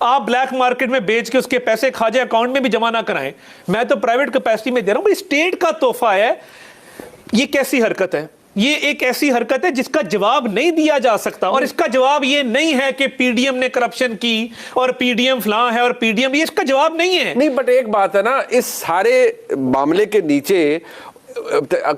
آپ black market میں بیچ کے اس کے پیسے کھاجے اکاؤنٹ میں بھی جمع نہ کرائیں, میں تو پرائیویٹ کیپیسٹی میں دے رہا ہوں. اسٹیٹ کا تحفہ ہے, یہ کیسی حرکت ہے؟ یہ ایک ایسی حرکت ہے جس کا جواب نہیں دیا جا سکتا, اور اس کا جواب یہ نہیں ہے کہ پی ڈی ایم نے کرپشن کی اور پی ڈی ایم فلاں ہے اور پی ڈی ایم, یہ اس کا جواب نہیں ہے. نہیں, بٹ ایک بات ہے نا, اس سارے معاملے کے نیچے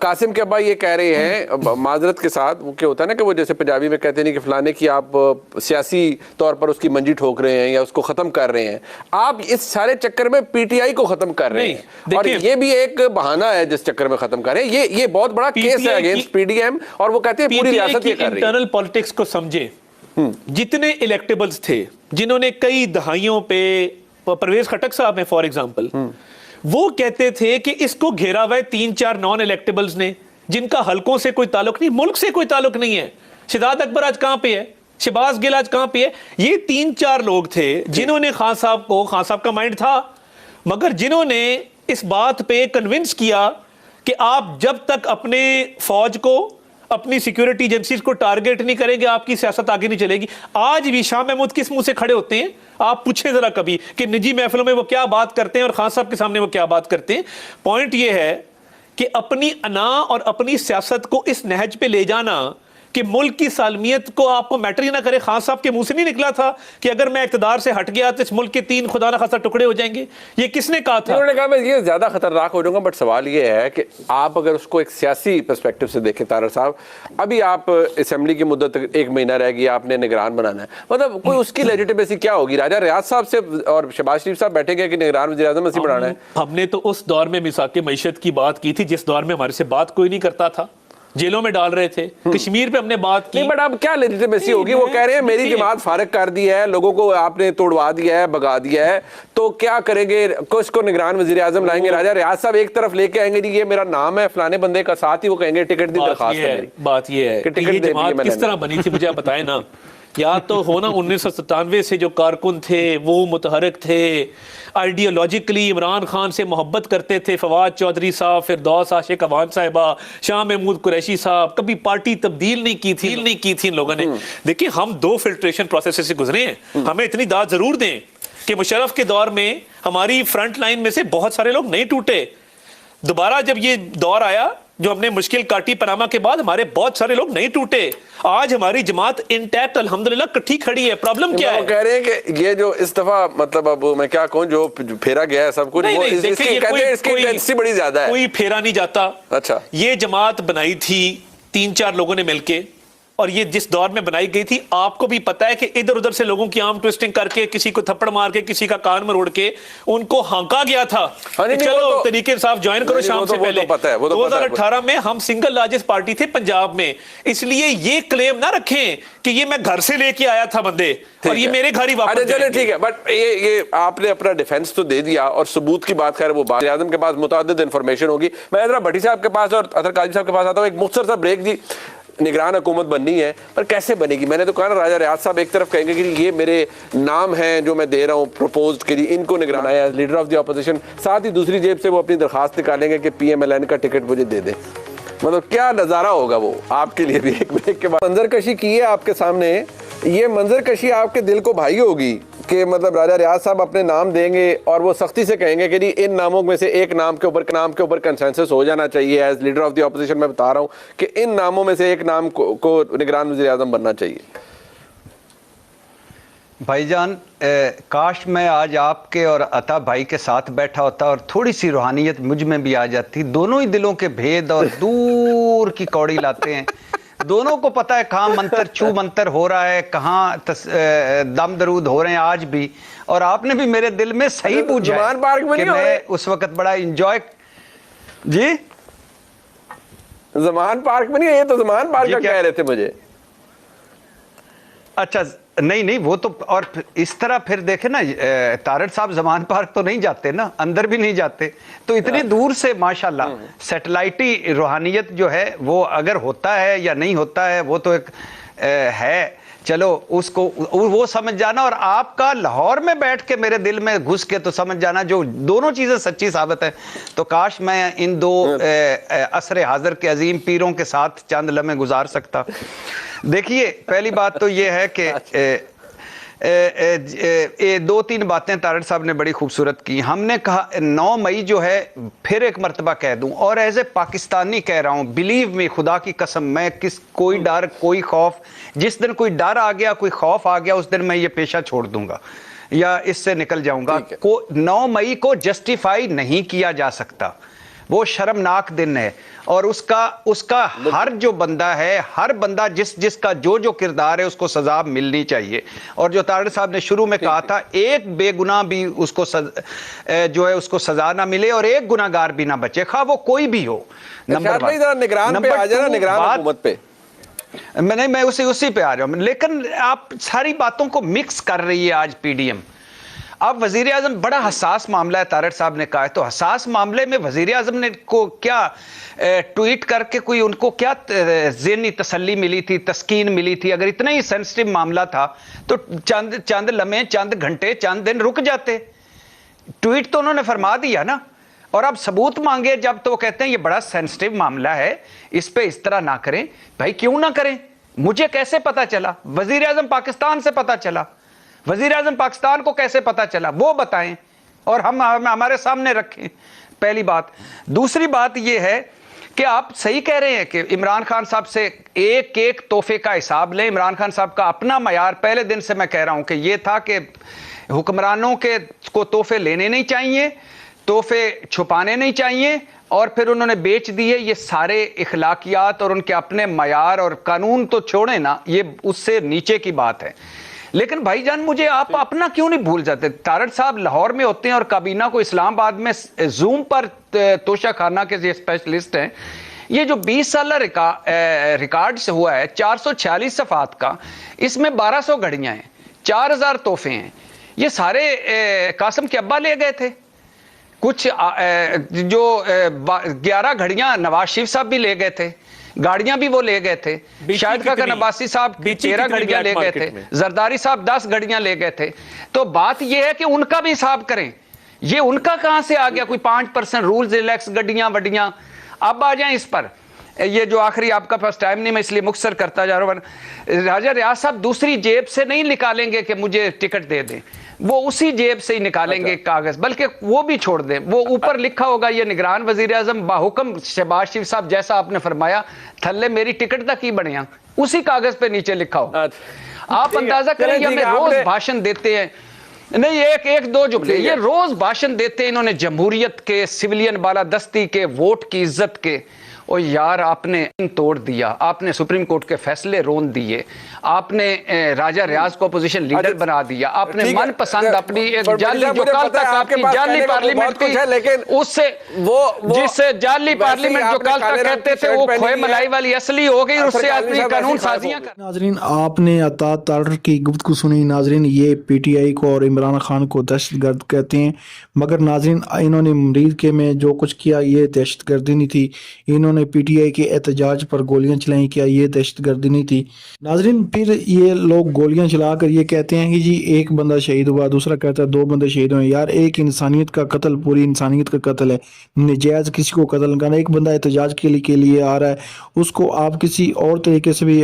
قاسم کے ابا یہ کہہ رہے ہیں معذرت کے ساتھ, وہ کیا ہوتا ہے نا کہ وہ جیسے پنجابی میں کہتے ہیں کہ فلانے کی آپ سیاسی طور پر اس کی منجی ٹھوک رہے ہیں یا اس کو ختم کر رہے ہیں, آپ اس سارے چکر میں پی ٹی آئی کو ختم کر رہے ہیں, اور یہ بھی ایک بہانہ ہے جس چکر میں ختم کر رہے ہیں. یہ بہت بڑا کیس ہے اگینسٹ پی ڈی ایم, اور وہ کہتے ہیں پوری ریاست یہ کر رہی ہے. انٹرنل پالیٹکس کو سمجھے, جتنے الیکٹیبلز تھے جنہوں نے کئی دہائیوں پہ, پرویز خٹک صاحب ہیں فار ایگزامپل, وہ کہتے تھے کہ اس کو گھیرا ہوا ہے 3-4 نان الیکٹیبلز نے جن کا حلقوں سے کوئی تعلق نہیں, ملک سے کوئی تعلق نہیں ہے. شہزاد اکبر آج کہاں پہ ہے, شہباز گل آج کہاں پہ ہے؟ یہ 3-4 لوگ تھے جنہوں نے خان صاحب کا مائنڈ تھا, مگر جنہوں نے اس بات پہ کنونس کیا کہ آپ جب تک اپنے فوج کو, اپنی سیکیورٹی ایجنسیز کو ٹارگٹ نہیں کریں گے آپ کی سیاست آگے نہیں چلے گی. آج بھی شاہ محمود کس منہ سے کھڑے ہوتے ہیں؟ آپ پوچھیں ذرا کبھی کہ نجی محفلوں میں وہ کیا بات کرتے ہیں اور خان صاحب کے سامنے وہ کیا بات کرتے ہیں. پوائنٹ یہ ہے کہ اپنی انا اور اپنی سیاست کو اس نہج پہ لے جانا کہ ملک کی سالمیت کو آپ کو میٹر ہی نہ کرے. خان صاحب کے منہ سے نہیں نکلا تھا کہ اگر میں اقتدار سے ہٹ گیا تو اس ملک کے 3 خدا نہ خاصا ٹکڑے ہو جائیں گے؟ یہ کس نے کہا تھا؟ انہوں نے کہا میں یہ زیادہ خطرناک ہو جاؤں گا. بٹ سوال یہ ہے کہ آپ اگر اس کو ایک سیاسی پرسپیکٹو سے دیکھیں طارق صاحب, ابھی آپ اسمبلی کی مدت 1 مہینہ رہ گئی, آپ نے نگران بنانا ہے, مطلب کوئی اس کی لیجیٹیمیسی کیا ہوگی؟ راجہ ریاض صاحب سے اور شہباز شریف صاحب بیٹھے گئے کہ نگران وزیر اعظم اسی بنانا ہے. ہم نے تو اس دور میں میثاق معیشت کی بات کی تھی جس دور میں ہمارے سے بات کوئی نہیں کرتا تھا, جیلوں میں ڈال رہے تھے. کشمیر پہ ہم نے بات کی. بٹ اب کیا لیجیٹیمیسی ہوگی؟ وہ کہہ رہے ہیں میری جماعت فارغ کر دی ہے, لوگوں کو آپ نے توڑوا دیا ہے, بگا دیا ہے, تو کیا کریں گے؟ کس کو نگران وزیر اعظم لائیں گے؟ راجہ ریاض صاحب ایک طرف لے کے آئیں گے جی یہ میرا نام ہے فلانے بندے کا, ساتھ ہی وہ کہیں گے ٹکٹ دی درخواست ہے. بات یہ ہے کہ یہ جماعت کس طرح بنی تھی, مجھے بتائیں نا. یا تو ہونا 1997 سے جو کارکن تھے وہ متحرک تھے, آئیڈیالوجیکلی عمران خان سے محبت کرتے تھے, فواد چودھری صاحب, فردوس عاشق اوان صاحبہ, شاہ محمود قریشی صاحب, کبھی پارٹی تبدیل نہیں کی تھی ان لوگوں نے. دیکھیں ہم 2 فلٹریشن پروسیس سے گزرے ہیں, ہمیں اتنی داد ضرور دیں کہ مشرف کے دور میں ہماری فرنٹ لائن میں سے بہت سارے لوگ نہیں ٹوٹے. دوبارہ جب یہ دور آیا جو ہم نے مشکل کاٹی پناما کے بعد, ہمارے بہت سارے لوگ نہیں ٹوٹے. آج ہماری جماعت انٹیکٹ الحمدللہ کٹھی کھڑی ہے. پرابلم کیا ہے؟ وہ کہہ رہے ہیں کہ یہ جو اس دفعہ مطلب اب میں کیا کہوں جو پھیرا گیا ہے سب کچھ, وہ اس کی انٹینسٹی بڑی زیادہ ہے. کوئی پھیرا نہیں جاتا. اچھا, یہ جماعت بنائی تھی 3-4 لوگوں نے مل کے, اور یہ جس دور میں بنائی گئی تھی آپ کو بھی پتا ہے کہ ادھر ادھر سے لوگوں کی آرم ٹویسٹنگ کر کے, کسی کو تھپڑ مار کے, کسی کا کان مروڑ کے ان کو ہانکا گیا تھا. چلو طریقے صاحب جوائن کرو شام سے پہلے. 2018 میں ہم سنگل لارجسٹ پارٹی تھے پنجاب میں, اس لیے یہ کلیم نہ رکھیں کہ یہ میں گھر سے لے کے آیا تھا بندے اور یہ میرے گھر ہی واپس جائیں گے. ٹھیک ہے, بٹ یہ آپ نے اپنا ڈیفنس تو دے دیا اور ثبوت کی بات, خیر وہ وزیر اعظم کے پاس متعدد انفارمیشن ہوگی. میں ذرا بھٹی صاحب کے پاس اور اطہر قاضی صاحب کے پاس آتا ہوں. ایک مختصر سا بریک. جی, نگران حکومت بننی ہے پر کیسے بنے گی؟ میں نے تو کہا نا, راجہ ریاض صاحب ایک طرف کہیں گے کہ یہ میرے نام ہیں جو میں دے رہا ہوں پروپوزڈ کے لیے, ان کو نگران ہے as leader of the opposition, ساتھ ہی دوسری جیب سے وہ اپنی درخواست نکالیں گے کہ پی ایم ایل این کا ٹکٹ مجھے دے دیں. مطلب کیا نظارہ ہوگا وہ آپ کے لیے بھی. ایک بریک کے بعد منظر کشی کی ہے آپ کے سامنے, یہ منظر کشی آپ کے دل کو بھائی ہوگی کہ مطلب راجہ ریاض صاحب اپنے نام دیں گے اور وہ سختی سے کہیں گے کہ جی ان ناموں میں سے ایک نام کے اوپر کنسنسس ہو جانا چاہیے. As leader of the opposition میں بتا رہا ہوں کہ ان ناموں میں سے ایک نام کو نگران وزیر اعظم بننا چاہیے. بھائی جان, کاش میں آج آپ کے اور عطا بھائی کے ساتھ بیٹھا ہوتا اور تھوڑی سی روحانیت مجھ میں بھی آ جاتی. دونوں ہی دلوں کے بھید اور دور کی کوڑی لاتے ہیں. دونوں کو پتہ ہے کہاں منتر چھو منتر ہو رہا ہے, کہاں دم درود ہو رہے ہیں آج بھی. اور آپ نے بھی میرے دل میں صحیح پوچھا کہ میں اس وقت بڑا انجوائے. جی زمان پارک میں نہیں, یہ تو زمان پارک کا کہہ رہے تھے مجھے. اچھا نہیں وہ تو, اور اس طرح پھر دیکھیں نا طارق صاحب زمان پارک تو نہیں جاتے نا, اندر بھی نہیں جاتے, تو اتنی دور سے ماشاءاللہ سیٹلائٹی روحانیت جو ہے وہ اگر ہوتا ہے یا نہیں ہوتا ہے وہ تو ایک ہے. چلو اس کو وہ سمجھ جانا, اور آپ کا لاہور میں بیٹھ کے میرے دل میں گھس کے تو سمجھ جانا جو دونوں چیزیں سچی ثابت ہیں. تو کاش میں ان 2 عصر حاضر کے عظیم پیروں کے ساتھ چند لمحے گزار سکتا. دیکھیے پہلی بات تو یہ ہے کہ دو تین باتیں طارق صاحب نے بڑی خوبصورت کی. ہم نے کہا 9 مئی جو ہے, پھر ایک مرتبہ کہہ دوں اور ایز اے پاکستانی کہہ رہا ہوں, بلیو می, خدا کی قسم, میں کوئی ڈر کوئی خوف, jis din کوئی ڈر آ گیا کوئی خوف آ گیا اس دن میں یہ پیشہ چھوڑ دوں گا یا اس سے نکل جاؤں گا. 9 مئی کو جسٹیفائی نہیں کیا جا سکتا, وہ شرمناک دن ہے, اور اس کا ہر جو بندہ ہے, ہر بندہ جس کا جو کردار ہے اس کو سزا ملنی چاہیے. اور جو طارق صاحب نے شروع میں کہا تھا, ایک بے گناہ بھی اس کو جو ہے اس کو سزا نہ ملے اور ایک گناہ گار بھی نہ بچے, خواہ وہ کوئی بھی ہو. نمبر 1 نگران پہ آ جانا, نگران حکومت پہ میں اسی پہ آ رہا ہوں, لیکن آپ ساری باتوں کو مکس کر رہی ہے آج پی ڈی ایم. اب وزیر اعظم بڑا حساس معاملہ ہے, طارق صاحب نے کہا ہے, تو حساس معاملے میں وزیر اعظم نے کو کیا ٹویٹ کر کے کوئی ان کو کیا ذہنی تسلی ملی تھی, تسکین ملی تھی؟ اگر اتنا ہی سینسٹیو معاملہ تھا تو چند لمحے, چند گھنٹے, چند دن رک جاتے. ٹویٹ تو انہوں نے فرما دیا نا, اور اب ثبوت مانگے جب تو وہ کہتے ہیں یہ بڑا سینسٹیو معاملہ ہے, اس پہ اس طرح نہ کریں. بھائی کیوں نہ کریں؟ مجھے کیسے پتا چلا؟ وزیر اعظم پاکستان سے پتا چلا. وزیر اعظم پاکستان کو کیسے پتا چلا وہ بتائیں اور ہم ہمارے سامنے رکھیں. پہلی بات. دوسری بات یہ ہے کہ آپ صحیح کہہ رہے ہیں کہ عمران خان صاحب سے ایک ایک تحفے کا حساب لیں. عمران خان صاحب کا اپنا معیار پہلے دن سے میں کہہ رہا ہوں کہ یہ تھا کہ حکمرانوں کو تحفے لینے نہیں چاہیے, تحفے چھپانے نہیں چاہیے, اور پھر انہوں نے بیچ دیے. یہ سارے اخلاقیات اور ان کے اپنے معیار اور قانون تو چھوڑیں نا, یہ اس سے نیچے کی بات ہے. لیکن بھائی جان مجھے آپ اپنا کیوں نہیں بھول جاتے؟ طارق صاحب لاہور میں ہوتے ہیں اور کابینہ کو اسلام آباد میں زوم پر توشہ خانہ کے اسپیشلسٹ ہیں. یہ جو 20 سالہ ریکارڈ سے ہوا ہے 446 صفحات کا, اس میں 1200 گھڑیاں ہیں, 4000 تحفے ہیں. یہ سارے قاسم کے ابا لے گئے تھے. کچھ جو 11 گھڑیاں نواز شریف صاحب بھی لے گئے تھے, گاڑیاں بھی وہ لے گئے تھے. شاہد خاقان عباسی صاحب 13 گھڑیاں لے گئے تھے, زرداری صاحب 10 گھڑیاں لے گئے تھے. تو بات یہ ہے کہ ان کا بھی حساب کریں. یہ ان کا کہاں سے آ گیا کوئی 5% رولز ریلیکس گڈیاں وڈیاں. اب آ جائیں اس پر, یہ جو آخری آپ کا پاس ٹائم نہیں, میں اس لیے مختصر کرتا جا رہا ہوں. راجہ ریاض صاحب دوسری جیب سے نہیں نکالیں گے کہ مجھے ٹکٹ دے دیں, وہ اسی جیب سے ہی نکالیں گے کاغذ, بلکہ وہ بھی چھوڑ دیں. وہ اوپر لکھا ہوگا یہ نگران وزیر اعظم باحکم شہباز شریف صاحب, جیسا آپ نے فرمایا تھلے میری ٹکٹ تک ہی بنیا, اسی کاغذ پہ نیچے لکھا ہو. آپ اندازہ کریں, یہ ہمیں روز بھاشن دیتے ہیں, نہیں ایک دو جملے, یہ روز بھاشن دیتے ہیں انہوں نے جمہوریت کے, سویلین بالادستی کے, ووٹ کی عزت کے. اور یار آپ نے توڑ دیا, آپ نے سپریم کورٹ کے فیصلے رون دیے, آپ نے راجہ ریاض کو اپوزیشن لیڈر بنا دیا, آپ نے من پسند اپنی ایک جعلی, جو کل تک آپ کی جعلی پارلیمنٹ تھی, اس سے جس سے جعلی پارلیمنٹ جو کل تک کہتے تھے وہ کھوئے ملائی والی اصلی ہو گئی, اس سے آدمی قانون سازیاں کر. ناظرین آپ نے عطا طارق کی گفتگو سنی. ناظرین یہ پی ٹی آئی کو اور عمران خان کو دہشت گرد کہتے ہیں, مگر ناظرین انہوں نے مریض کے میں جو کچھ کیا یہ دہشت گردی نہیں تھی. انہوں نے پی ٹی آئی کے احتجاج پر گولیاں چلائیں, کیا یہ دہشت گردی نہیں تھی؟ ناظرین پھر یہ لوگ گولیاں چلا کر یہ کہتے ہیں کہ جی ایک بندہ شہید ہوا, دوسرا کہتا ہے 2 بندے شہید ہوئے. یار ایک انسانیت کا قتل, پوری انسانیت کا قتل ہے, نجائز کسی کو قتل کرنا. ایک بندہ احتجاج کے لیے آ رہا ہے, اس کو آپ کسی اور طریقے سے بھی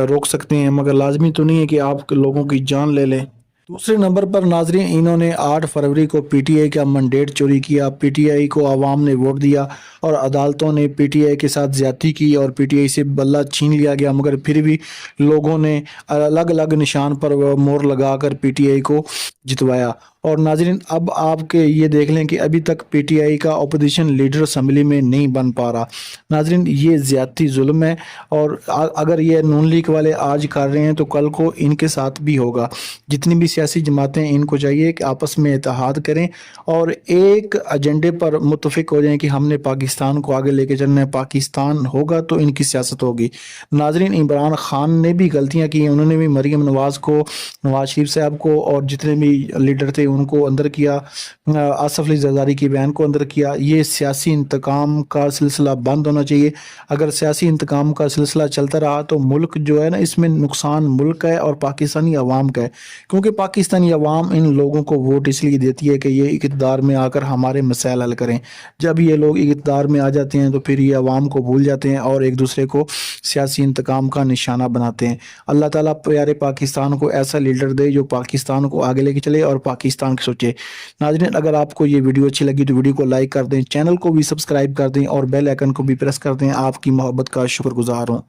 روک سکتے ہیں, مگر لازمی تو نہیں ہے کہ آپ لوگوں کی جان لے لیں. دوسرے نمبر پر ناظرین انہوں نے 8 فروری کو پی ٹی آئی کا منڈیٹ چوری کیا. پی ٹی آئی کو عوام نے ووٹ دیا اور عدالتوں نے پی ٹی آئی کے ساتھ زیادتی کی اور پی ٹی آئی سے بلہ چھین لیا گیا, مگر پھر بھی لوگوں نے الگ الگ نشان پر مور لگا کر پی ٹی آئی کو جتوایا. اور ناظرین اب آپ کے یہ دیکھ لیں کہ ابھی تک پی ٹی آئی کا اپوزیشن لیڈر اسمبلی میں نہیں بن پا رہا. ناظرین یہ زیادتی ظلم ہے, اور اگر یہ نون لیگ والے آج کر رہے ہیں تو کل کو ان کے ساتھ بھی ہوگا. جتنی بھی سیاسی جماعتیں ان کو چاہیے کہ آپس میں اتحاد کریں اور ایک ایجنڈے پر متفق ہو جائیں کہ ہم نے پاکستان کو آگے لے کے چلنا ہے. پاکستان ہوگا تو ان کی سیاست ہوگی. ناظرین عمران خان نے بھی غلطیاں کی, انہوں نے بھی مریم نواز کو, نواز شریف صاحب کو اور جتنے بھی لیڈر تھے ان کو اندر کیا, آصف علی زرداری کی بہن کو اندر کیا. یہ سیاسی انتقام کا سلسلہ بند ہونا چاہیے. اگر سیاسی انتقام کا سلسلہ چلتا رہا تو ملک جو ہے نا, اس میں نقصان ملک کا ہے اور پاکستانی عوام کا ہے, کیونکہ پاکستانی عوام ان لوگوں کو ووٹ اس لیے دیتی ہے کہ یہ اقتدار میں آ کر ہمارے مسائل حل کریں. جب یہ لوگ اقتدار میں آ جاتے ہیں تو پھر یہ عوام کو بھول جاتے ہیں اور ایک دوسرے کو سیاسی انتقام کا نشانہ بناتے ہیں. اللہ تعالیٰ پیارے پاکستان کو ایسا لیڈر دے جو پاکستان کو آگے لے کے چلے اور پاکستان کی سوچے. ناظرین, اگر آپ کو یہ ویڈیو اچھی لگی تو ویڈیو کو لائک کر دیں, چینل کو بھی سبسکرائب کر دیں اور بیل آئیکن کو بھی پریس کر دیں. آپ کی محبت کا شکر گزار ہوں.